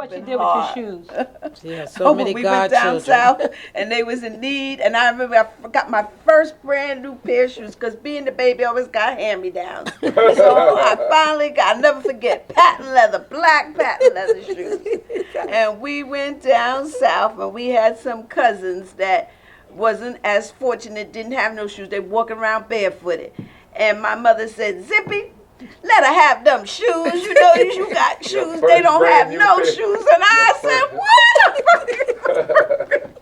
what you been did hard. with your shoes. Yeah, so many We went down godchildren. south and they was in need, and I remember I got my first brand new pair of shoes because being the baby always got hand-me-downs. So I finally got, I'll never forget, patent leather, black patent leather shoes. And we went down south and we had some cousins that wasn't as fortunate, didn't have no shoes. They walking around barefooted. And my mother said, Zippy, let her have them shoes. You know, you got shoes. They don't have no shoes. And I said, what?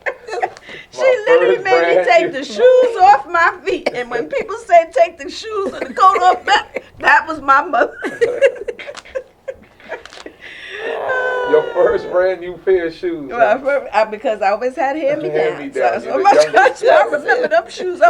She literally made me take the shoes off my feet. And when people say take the shoes and the coat off back, that was my mother. Your first brand new pair of shoes. Because I always had hand-me-downs. Hand-me-downs. So I remember them shoes.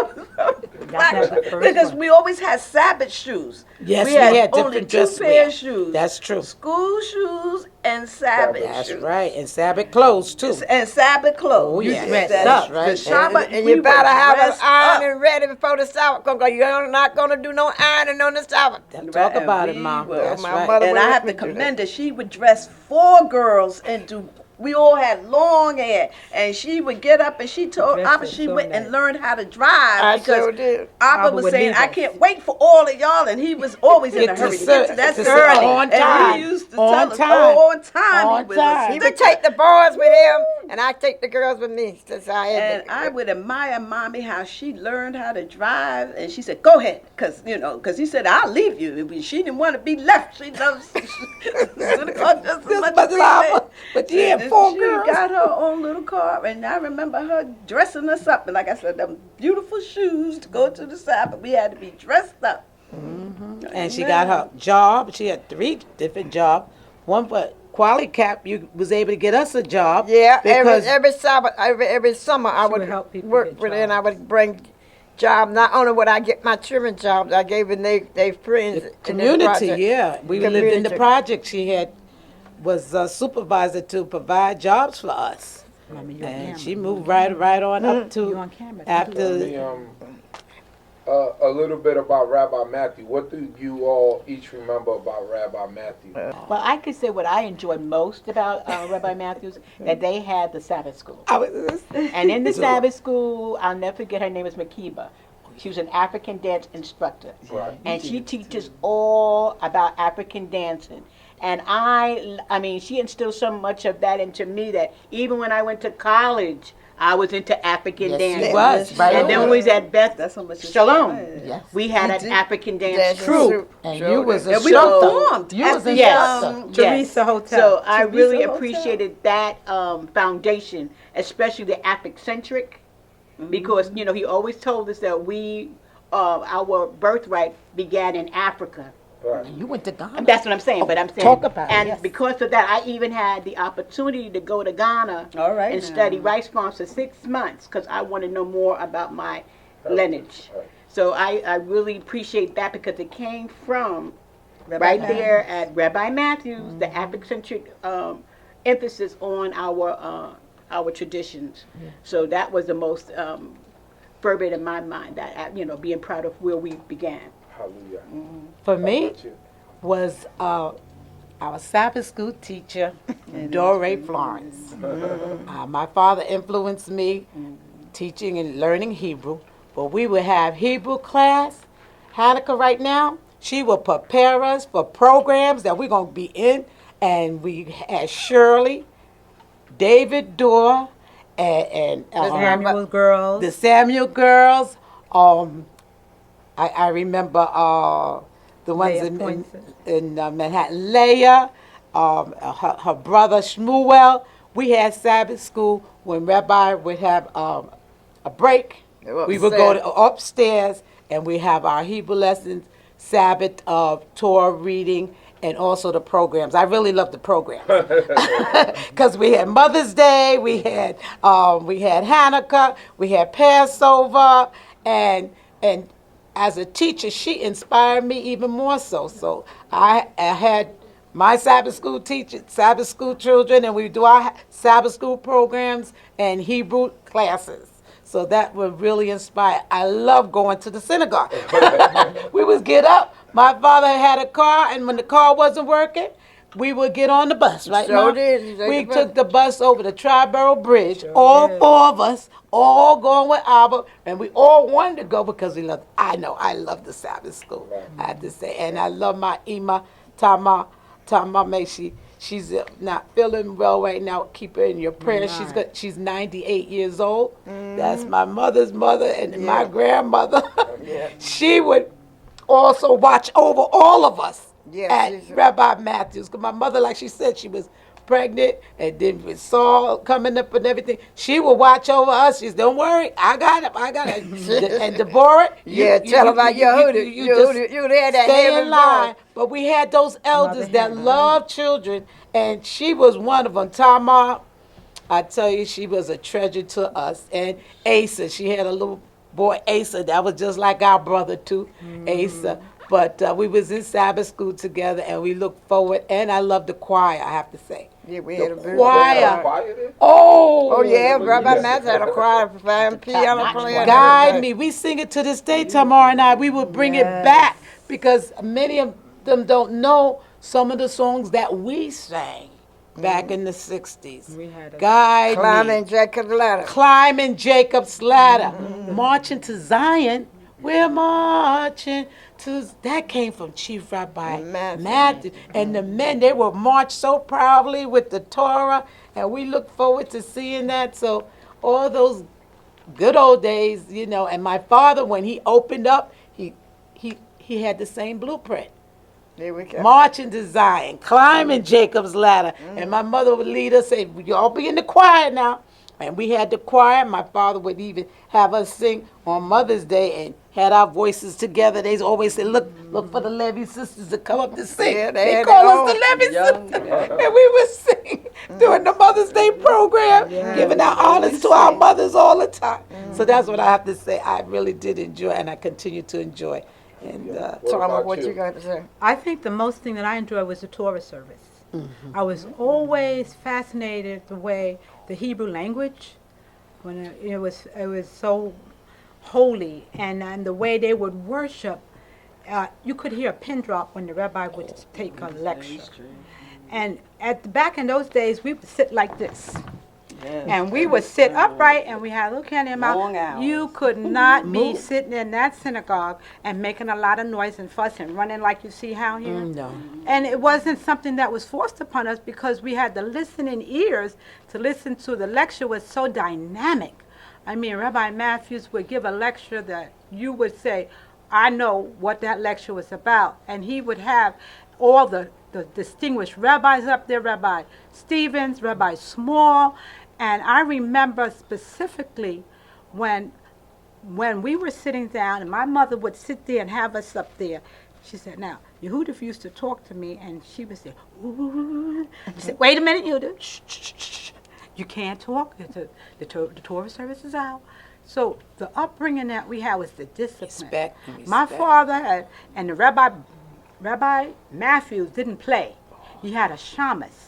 Because we always had Sabbath shoes. Yes, we had only different two pair of shoes. That's true. School shoes and Sabbath That's shoes. right, and Sabbath clothes too. And Sabbath clothes. Oh, yes. That's right. And you better have an iron ready before the Sabbath. You're not going to do no ironing on the Sabbath. Talk about it, Mom. That's my right. mother And I have to commend her. She would dress 4 girls and do. We all had long hair, and she would get up and she told Abba she went and learned how to drive because Abba was saying, "I can't wait for all of y'all," and he was always in a hurry to get to that early. On time. And he used to tell us, on time. He would take the boys with him, and I take the girls with me. And I would admire Mommy how she learned how to drive, and she said, "Go ahead," because he said, "I'll leave you." She didn't want to be left. She loves just as much as Papa. But yeah. She got her own little car, and I remember her dressing us up. And like I said, them beautiful shoes to go to the Sabbath. We had to be dressed up. Mm-hmm. And she got her job. She had 3 different jobs. One for Quality Cap, you was able to get us a job. Yeah, every Sabbath, every summer I would work with her, and I would bring job. Not only would I get my children jobs, I gave them their friends. The community, we lived in the project. She was a supervisor to provide jobs for us. And she moved right on up to after. A little bit about Rabbi Matthew. What do you all each remember about Rabbi Matthew? Well, I could say what I enjoyed most about Rabbi Matthews, that they had the Sabbath school. And in the Sabbath school, I'll never forget, her name was Makiba. She was an African dance instructor. Right. And she teaches all about African dancing. And I mean, she instilled so much of that into me that even when I went to college, I was into African dance. She was, right? And then when we was at Beth Shalom, we had an African dance troupe. And you was a we performed. You was a Teresa Hotel. So I really appreciated that foundation, especially the Afrocentric, because, you know, he always told us that our birthright began in Africa. Right. You went to Ghana. That's what I'm saying. But I'm saying, talk about it. And because of that, I even had the opportunity to go to Ghana and study rice farms for 6 months because I want to know more about my lineage. Right. So I really appreciate that because it came from there at Rabbi Matthews, the Afrocentric emphasis on our traditions. Yeah. So that was the most fervent in my mind, that being proud of where we began. Hallelujah. For me, was our Sabbath school teacher, Deborah Florence. My father influenced me teaching and learning Hebrew, but we would have Hebrew class. Hanukkah right now, she will prepare us for programs that we're going to be in, and we had Shirley, David Dorr, and the Samuel girls. I remember the ones in Manhattan, Leah, her brother Shmuel. We had Sabbath school when Rabbi would have a break. We would go upstairs and we have our Hebrew lessons, Sabbath, Torah reading, and also the programs. I really love the programs because we had Mother's Day, we had Hanukkah, we had Passover, and as a teacher, she inspired me even more so. So I had my Sabbath school children, and we do our Sabbath school programs and Hebrew classes. So that would really inspire. I love going to the synagogue. We would get up. My father had a car, and when the car wasn't working, we would get on the bus, right, Sure Mom? did. We took the bus over the Triborough Bridge, all four of us, all going with Albert, and we all wanted to go because we loved, I love the Sabbath school, I have to say. And I love my Ima, Tama May, she's not feeling well right now. Keep her in your prayers. She's 98 years old. That's my mother's mother and my grandmother. She would also watch over all of us at Rabbi Matthews. Because my mother, like she said, she was pregnant and then with Saul coming up and everything. She would watch over us. She said, don't worry, I got it. And Deborah, tell about you had that stay heavy in line. voice. But we had those elders that love children, and she was one of them. Tama, I tell you, she was a treasure to us. And Asa, she had a little boy, Asa, that was just like our brother too, Asa. But we was in Sabbath school together, and we looked forward. And I love the choir, I have to say. Yeah, we had a very choir. Oh yeah, Rabbi Matthews had a choir for piano player. Guide me. We sing it to this day, Tamar and I. We would bring it back because many of them don't know some of the songs that we sang back in the 60s. We had Guide Climbing me. Jacob's Ladder. Climbing Jacob's Ladder. Marching to Zion. We're marching to, that came from Chief Rabbi Matthew. And the men, they would march so proudly with the Torah, and we look forward to seeing that. So all those good old days, and my father, when he opened up, he had the same blueprint. Marching to Zion, climbing Jacob's ladder. And my mother would lead us, say, y'all be in the choir now. And we had the choir. My father would even have us sing on Mother's Day and had our voices together. They always said, look for the Levy sisters to come up to sing. Yeah, they call us the Levy sisters. And we would sing during the Mother's Day program, giving our honors to our mothers all the time. So that's what I have to say. I really did enjoy, and I continue to enjoy. And Tama, what you got to say? I think the most thing that I enjoyed was the Torah service. I was always fascinated the way the Hebrew language, when it was so holy, and the way they would worship. You could hear a pin drop when the rabbi would take a lecture. And back in those days, we would sit like this. And we would sit upright, and we had a little candy in our mouth. You could not be sitting in that synagogue and making a lot of noise and fuss and running like you see how here. no. And it wasn't something that was forced upon us because we had the listening ears to listen to. The lecture was so dynamic. I mean, Rabbi Matthews would give a lecture that you would say, I know what that lecture was about. And he would have all the distinguished rabbis up there, Rabbi Stevens, Rabbi Small. And I remember specifically when we were sitting down, and my mother would sit there and have us up there. She said, now, Yehuda used to talk to me, and she would say, ooh. She said, wait a minute, Yehuda. Shh, shh, shh, shh. You can't talk. The Torah service is out. So the upbringing that we had was the discipline. Respect. My father had, and the Rabbi Matthews didn't play. He had a shamus.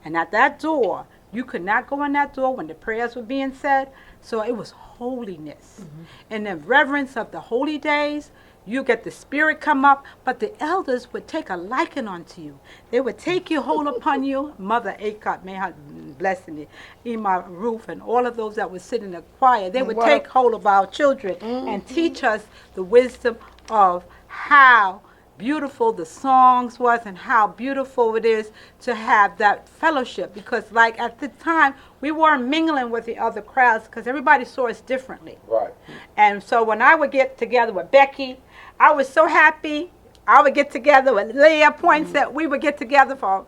And at that door, you could not go in that door when the prayers were being said. So it was holiness. And the reverence of the holy days, you get the spirit come up, but the elders would take a liking unto you. They would take you hold upon you. Mother Akot, may her blessing you, Ima Ruth, and all of those that would sit in the choir, they would take hold of our children and teach us the wisdom of how beautiful the songs was and how beautiful it is to have that fellowship, because like at the time we weren't mingling with the other crowds because everybody saw us differently. Right. And so when I would get together with Becky, I was so happy. I would get together with Leah Points that we would get together for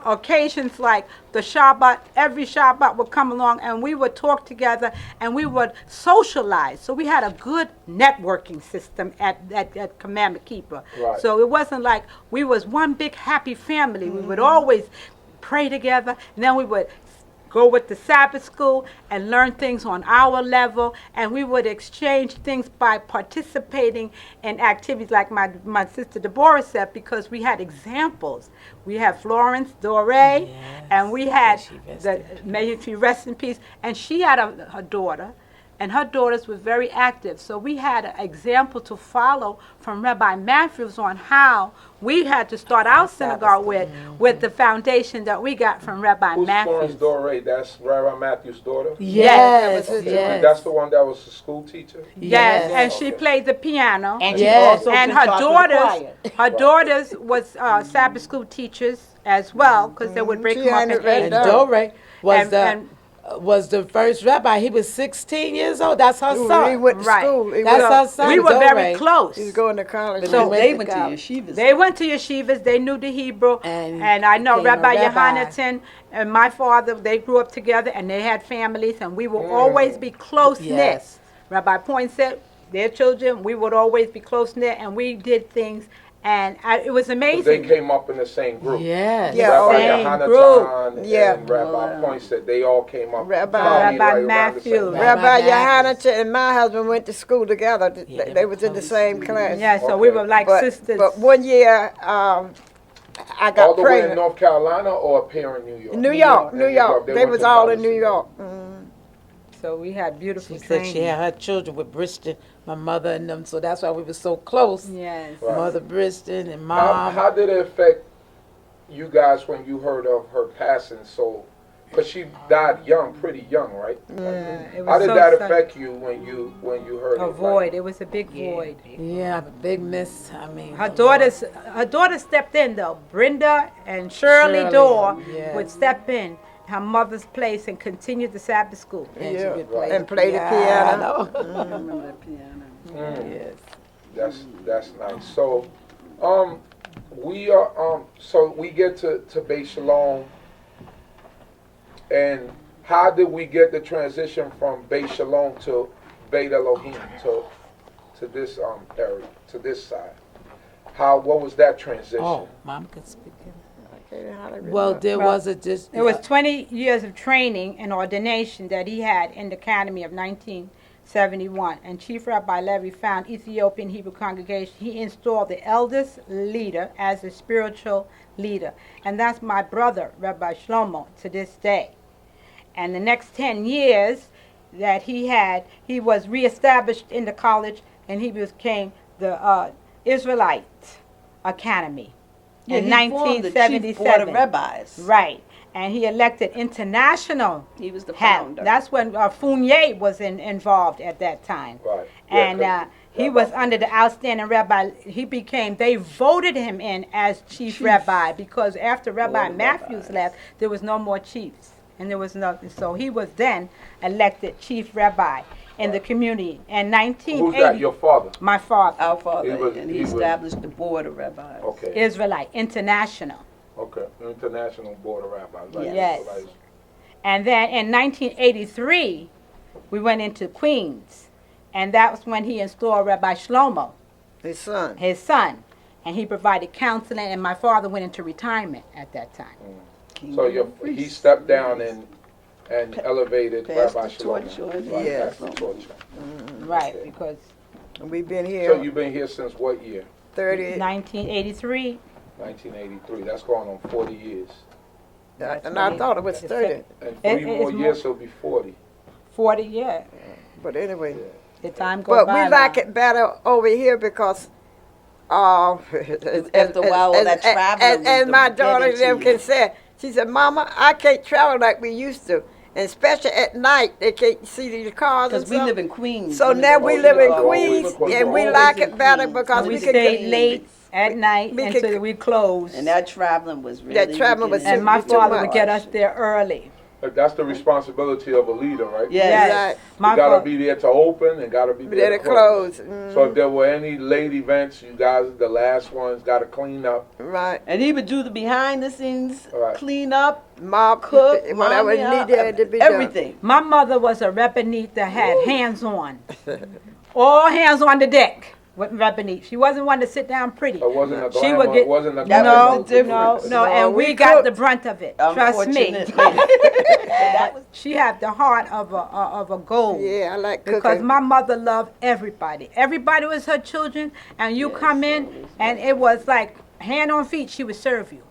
occasions like the Shabbat. Every Shabbat would come along and we would talk together and we would socialize. So we had a good networking system at Commandment Keeper. Right. So it wasn't like we was one big happy family. We would always pray together, and then we would go with the Sabbath school and learn things on our level, and we would exchange things by participating in activities like my sister Deborah said, because we had examples. We had Florence Dore, and we had, may she rest in peace, and she had a daughter and her daughters were very active. So we had an example to follow from Rabbi Matthews on how we had to start our synagogue with the foundation that we got from Rabbi Who's Matthews. Florence Doré? That's Rabbi Matthews' daughter? Yes, Okay. yes. That's the one that was a school teacher? Yes, and she Okay. played the piano. And Yes. she also And can her talk to the daughters, choir. her daughters was Sabbath school teachers as well, because they would break She them up had in it right age. And down. Dore was And- was the first rabbi. He was 16 years old. That's her He son. went to Right. school. He That's was, her son. We were very Dore. close. he was going to college. So they went to yeshivas. They went to yeshivas. They knew the Hebrew, And and I know became a Rabbi rabbi. Yohanan and my father. They grew up together, and they had families, and we will always be close knit. Yes. Rabbi Point said their children. We would always be close knit, and we did things, and it was But amazing. they came up in the same group. Yes. Yeah, Rabbi same Yohanan group. Yeah. and Rabbi Poinsett, they all came up. Rabbi- probably Rabbi right around the Matthews. same time. Rabbi Rabbi Yohanan Matthews. and my husband went to school together. Yeah, They they was were in the close. same class. Yeah, so we Okay. were like but, sisters. But one year, I All got the way in pregnant. North Carolina or up here in New York? New York, New In York. They went was to all college in New together. York. So we had beautiful She said training. she had her children with Briston, my mother and them, so that's why we were so close. Yes. Right. Mother Briston and How, mom. how did it affect you guys when you heard of her passing? So, because she died young, pretty young, right? It was How did so that sad. affect you when you heard A it? void. It was a big void. Yeah, big miss. I mean, Her daughters stepped in though. Brenda and Shirley Shirley, Dorr yes. would step in her mother's place and continue the Sabbath school. And she Yeah. would play And play the piano. Yes. That's nice. So, we are so we get to Beit Shalom, and how did we get the transition from Beit Shalom to Beit Elohim to this area, to this side? What was that transition? Oh, mom could speak. Okay, how they Well, there Well, was a just. It was 20 years of training and ordination that he had in the Academy of 1971. And Chief Rabbi Levy found Ethiopian Hebrew congregation. He installed the eldest leader as a spiritual leader. And that's my brother, Rabbi Shlomo, to this day. And the next 10 years that he was reestablished in the college, and he became the Israelite Academy in he formed the Chief Board of 1977. Rabbis. Right. And he elected international He was the hat. founder. That's when Fournier was involved at that time. Right. And Yeah, 'cause he was under the outstanding rabbi. They voted him in as chief rabbi because after Rabbi Board of Matthews rabbis. left, there was no more chiefs. And there was nothing. So he was then elected chief rabbi in the community. In 1980, Who's that? Your father? my father, Our father, He he was- established the Board of Rabbis. Okay. Israelite, international. Okay. International Board of Rabbis. Right. Yes. Right. And then in 1983, we went into Queens. And that was when he installed Rabbi Shlomo, His son. his son. And he provided counseling, and my father went into retirement at that time. So he stepped down and elevated Passed Rabbi the Shlomo. torch on. Right, Yeah. passed the torch. Right, Okay. because We've been So here you've been here since what year? 30, 1983, 1983. That's going on 40 years. and I thought it was 30. And It- 3 more it's years, it'll be 40. 40 years. But anyway. The time goes But by. we like now. it better over here because After a while, all that traveling was and the my get daughter into them you. can say, she said, Mama, I can't travel like we used to. And especially at night, they can't see the cars and Because we stuff. live in Queens. So now we live in Queens, always and we in like it better Queens. because we we can stayed get, late at night we until could- we closed. And that traveling was really That traveling was beginning And my to be too father much. would get us there early. But that's the responsibility of a leader, right? Yes. Right. My You gotta father, be there to open and gotta be Let there it to close. close. So if there were any late events, you guys, the last ones, gotta clean up. Right. And he would do the behind the scenes, Right. clean up, Mom, cook, whatever mommy, needed to be done. everything. my mother was a Rabbinit that had hands on. All hands on the deck with Rabbinit. She wasn't one to sit down pretty. It wasn't a She glamour. would get- It wasn't a That glamour. was the No, difference. no, and we we got cooked. the brunt of it. Trust me. Unfortunately. She had the heart of a gold. Yeah, I like Because cooking. my mother loved everybody. Everybody was her children, and you come in, and it was like hand on feet, she would serve you.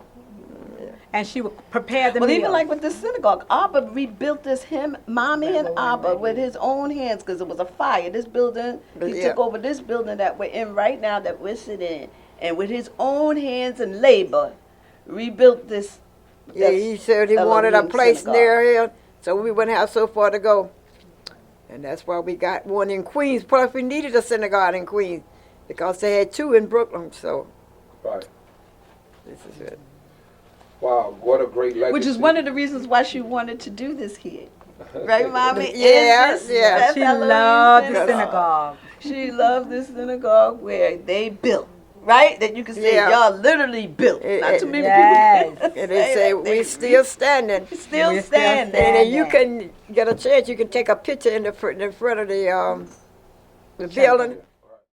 and she would prepare the Well, meal. even like with the synagogue, Abba rebuilt this, Mommy and Abba, with his own hands, because it was a fire. This building, he took over this building that we're in right now, that we're sitting in, and with his own hands and labor, rebuilt this. Yeah, he said he wanted a place near here, so we wouldn't have so far to go. And that's why we got one in Queens. Plus, we needed a synagogue in Queens because they had two in Brooklyn. So, Right. this is it. Wow, what a great legacy. Which is one of the reasons why she wanted to do this here. Right, Mommy? Yeah, Is this yeah. Beth She Elohim loved the synagogue. She loved this synagogue where they built. Right? That you can say, Yeah. y'all literally built. Not too many Yes. people can And they say that. we still standing. Still We're still standing. standing. And then you can get a chance. You can take a picture in the front of the building.